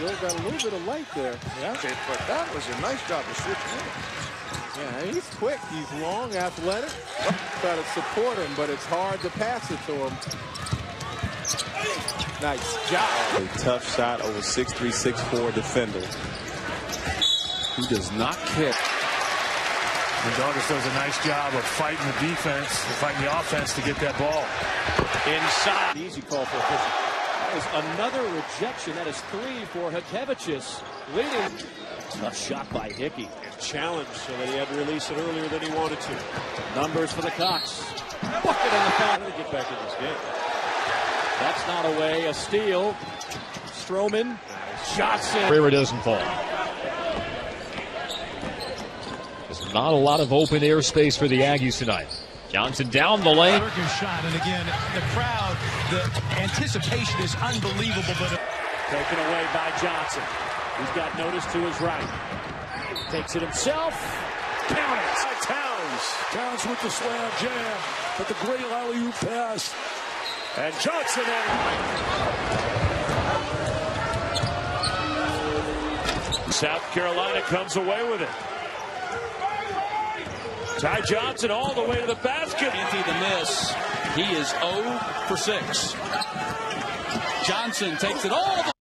Still got a little bit of light there. Yeah. But that was a nice job to switch hands. Yeah, he's quick. He's long, athletic. Try to support him, but it's hard to pass it to him. Nice job. A tough shot over 6'3", 6'4" defender. He does not kick. And Douglas does a nice job of fighting the defense, fighting the offense to get that ball. Inside. Easy call for official. That is another rejection. That is 3 for Hakevicius. Leading. Tough shot by Hickey. Challenge so that he had to release it earlier than he wanted to. Numbers for the Cox. Bucket in the foul to get back in this game. That's not away. A steal. Stroman. Johnson. Ferreira doesn't fall. There's not a lot of open airspace for the Aggies tonight. Johnson down the lane. Shot, and again, the crowd, the anticipation is unbelievable. But taken away by Johnson. He's got notice to his right. Takes it himself. Count it. Towns with the slam jam, but the great alley-oop pass. And Johnson South Carolina comes away with it. Ty Johnson all the way to the basket. Anthony the miss. He is 0 for 6. Johnson takes it all the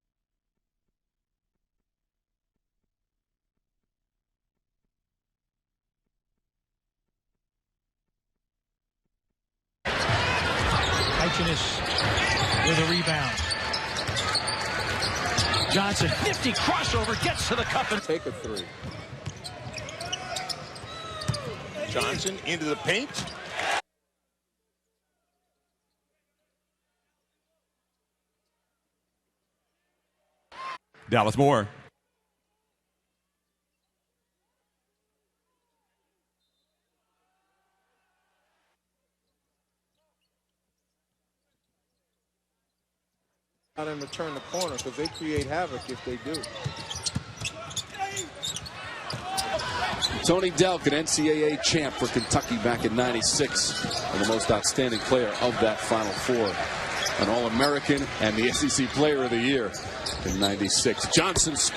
with a rebound. Johnson, nifty crossover, gets to the cup and take a 3. Johnson into the paint. Dallas Moore. Out and return the corner because they create havoc if they do. Tony Delk, an NCAA champ for Kentucky back in '96, and the most outstanding player of that Final Four. An All-American and the SEC Player of the Year in '96. Johnson's.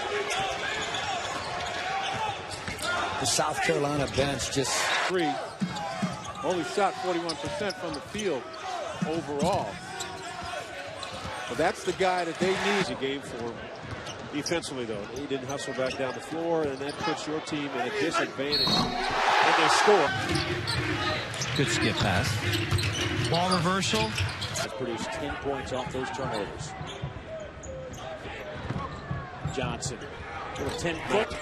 The South Carolina bench just 3. Only shot 41% from the field overall. But that's the guy that they need. Easy game for him. Defensively, though, he didn't hustle back down the floor, and that puts your team in a disadvantage. And they score. good skip pass. Ball reversal. Has produced 10 points off those turnovers. Johnson, little 10-foot.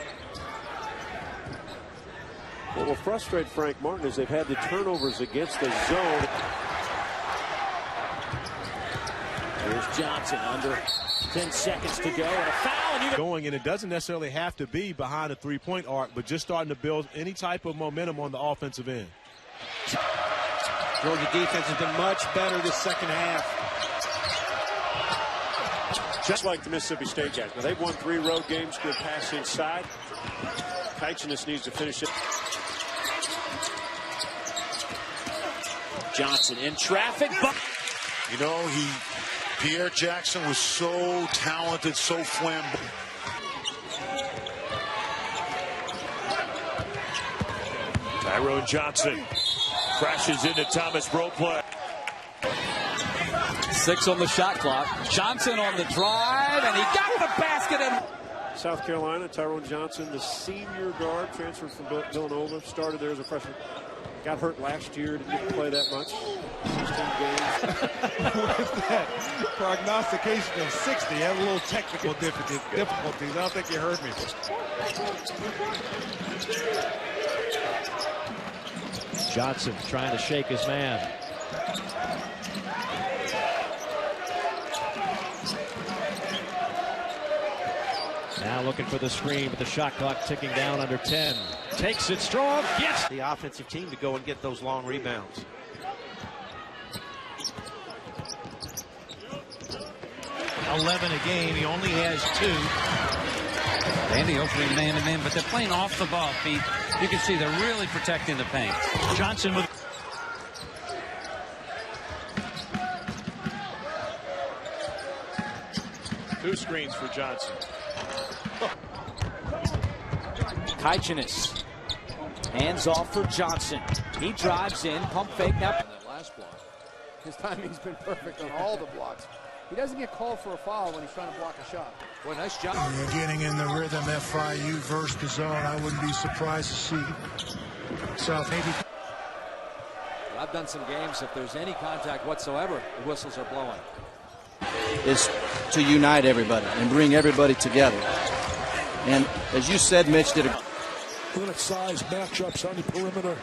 What will frustrate Frank Martin is they've had the turnovers against the zone. Here's Johnson under 10 seconds to go and a foul. And going, and it doesn't necessarily have to be behind a three-point arc, but just starting to build any type of momentum on the offensive end. Georgia defense has been much better this second half. Just like the Mississippi State guys. Now they've won 3 road games, good pass inside. Kitchenis needs to finish it. Johnson in traffic. You know, Pierre Jackson was so talented, so flamboyant. Tyrone Johnson crashes into Thomas Broplay. 6 on the shot clock. Johnson on the drive, and he got the basket in. South Carolina, Tyrone Johnson, the senior guard, transferred from Villanova, started there as a freshman. Got hurt last year, didn't get to play that much. 16 games. With that prognostication of 60, had a little technical difficulties. I don't think you heard me. Johnson trying to shake his man. Now looking for the screen, but the shot clock ticking down under 10. Takes it strong, gets the offensive team to go and get those long rebounds. $11 a game. He only has 2. Andy opening man-to-man, but they're playing off the ball, Pete. You can see they're really protecting the paint. Johnson with 2 screens for Johnson. Kaichanis. Hands off for Johnson. He drives in, pump fake now. That last block. His timing's been perfect on all the blocks. He doesn't get called for a foul when he's trying to block a shot. Boy, nice job. You're getting in the rhythm, FIU versus the zone. I wouldn't be surprised to see South Haiti. I've done some games, if there's any contact whatsoever, the whistles are blowing. Is to unite everybody and bring everybody together. And as you said, Mitch did a good size matchups on the perimeter.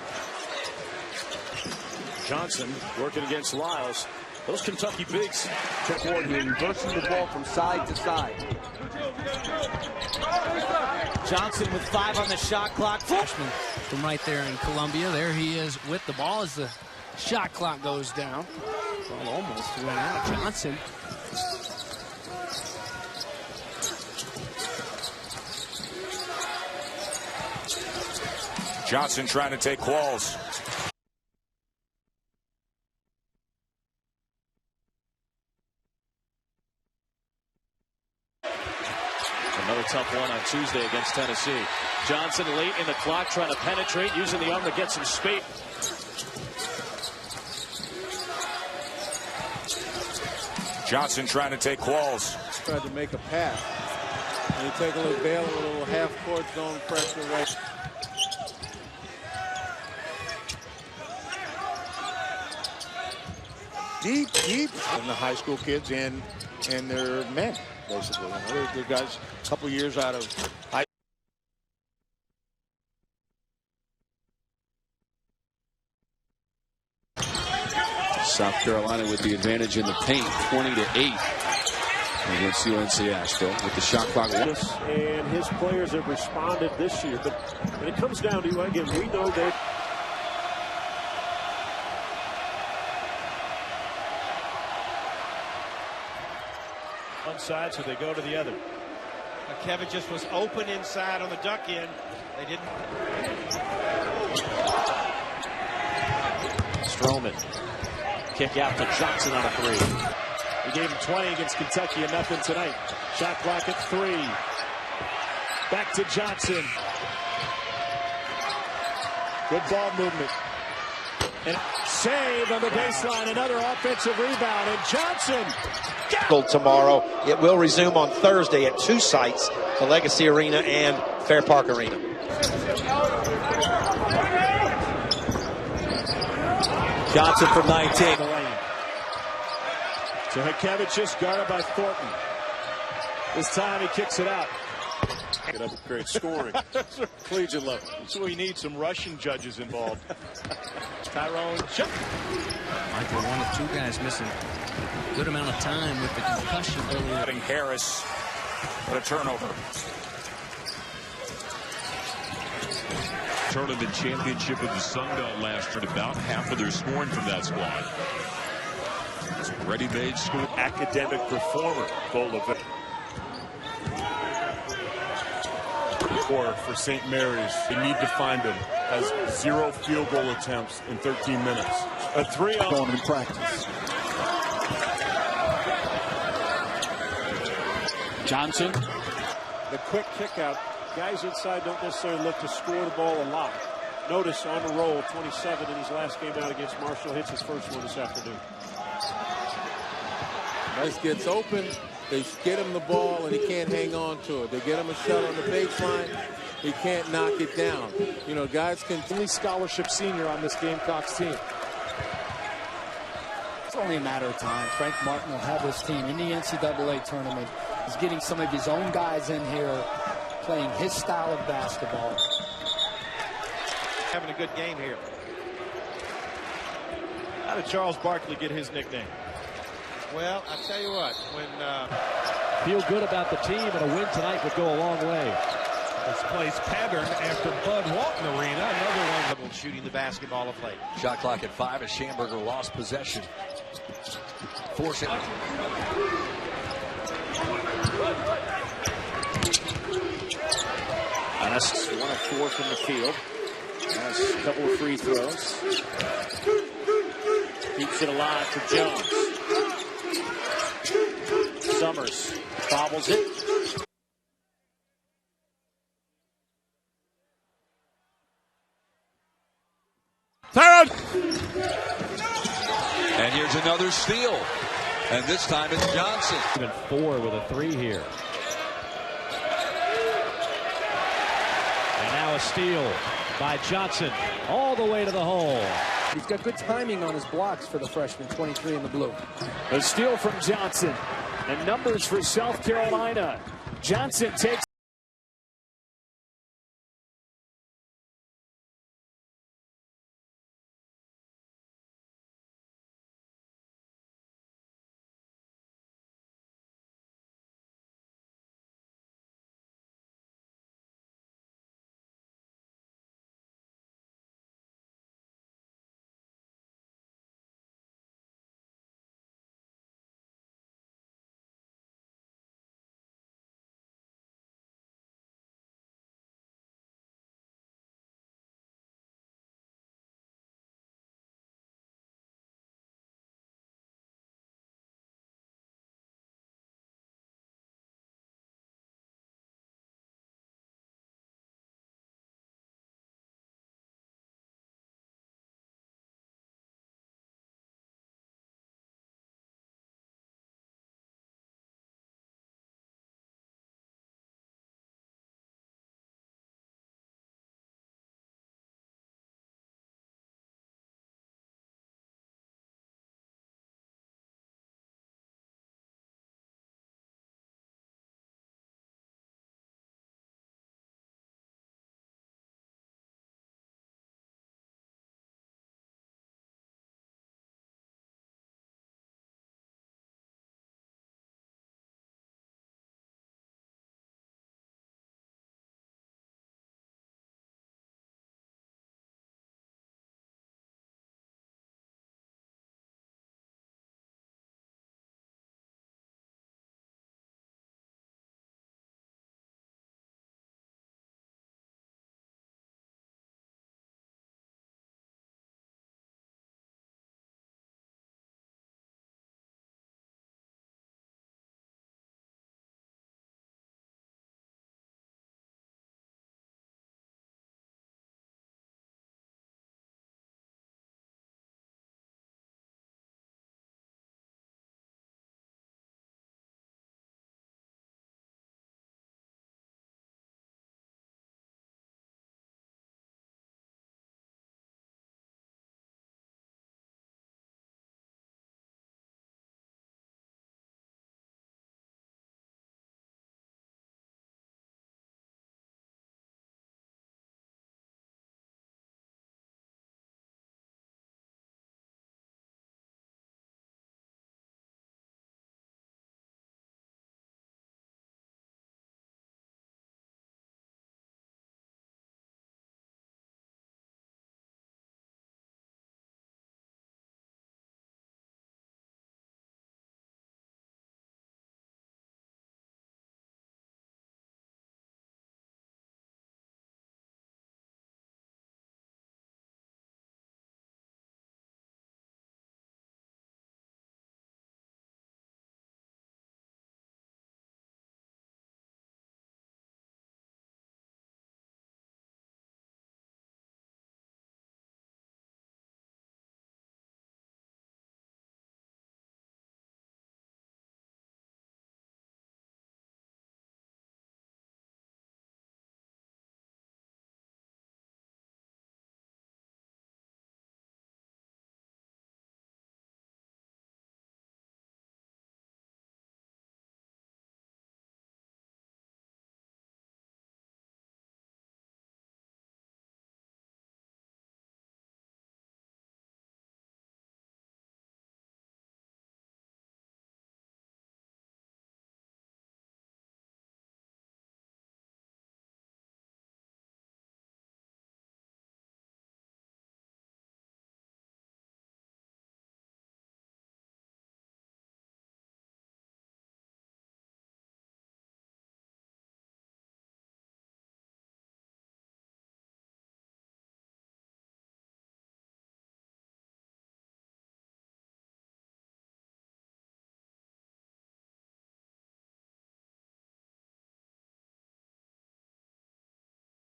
Johnson working against Lyles. Those Kentucky bigs. reversing the ball from side to side. Johnson with 5 on the shot clock. Freshman from right there in Columbia. There he is with the ball as the shot clock goes down. Ball almost went out. Johnson. Johnson trying to take Qualls. Another tough one on Tuesday against Tennessee. Johnson late in the clock trying to penetrate, using the arm to get some speed. Johnson trying to take Qualls. Tried to make a pass. And you take a little bail, a little half-court zone pressure right. Deep. And the high school kids and their men, basically. You know, they're guys a couple years out of high. South Carolina with the advantage in the paint, 20-8 against UNC Asheville with the shot clock. And his players have responded this year. But when it comes down to, again, we know that. One side, so they go to the other. Kevin just was open inside on the duck in. They didn't. Stroman. Kick out to Johnson on a 3. He gave him 20 against Kentucky and nothing tonight. Shot clock at 3. Back to Johnson. Good ball movement. And save on the baseline. Another offensive rebound. And Johnson. Tomorrow. It will resume on Thursday at 2 sites, the Legacy Arena and Fair Park Arena. Johnson from 19. So Hakevich just guarded by Thornton. This time he kicks it out. Get up great scoring. Collegiate level. So we need some Russian judges involved. Tyrone. Michael, one of 2 guys missing a good amount of time with the concussion earlier. Harris for a turnover. Tournament championship of the Sun Belt last year, about half of their scoring from that squad. Ready-made school academic performer, goal of it. For St. Mary's, they need to find him. Has 0 field goal attempts in 13 minutes. A 3 going in practice. Johnson. The quick kick out. Guys inside don't necessarily look to score the ball a lot. Notice on the roll, 27 in his last game out against Marshall. Hits his first one this afternoon. Rice gets open. They get him the ball, and he can't hang on to it. They get him a shot on the baseline. He can't knock it down. You know, guys can. Only scholarship senior on this Gamecocks team. It's only a matter of time. Frank Martin will have his team in the NCAA tournament. He's getting some of his own guys in here, playing his style of basketball. Having a good game here. How did Charles Barkley get his nickname? Well, I'll tell you what, when Feel good about the team, and a win tonight would go a long way. This plays pattern after Bud Walton Arena. Another one shooting the basketball of late. Shot clock at 5 as Schamberger lost possession. Force it. Honest, 1 of 4 from the field. Has a couple of free throws. Keeps it alive for Jones. Summers bobbles it. good. And here's another steal. And this time it's Johnson. Even 4 with a 3 here. And now a steal by Johnson all the way to the hole. He's got good timing on his blocks for the freshman, 23 in the blue. A steal from Johnson. And numbers for South Carolina. Johnson takes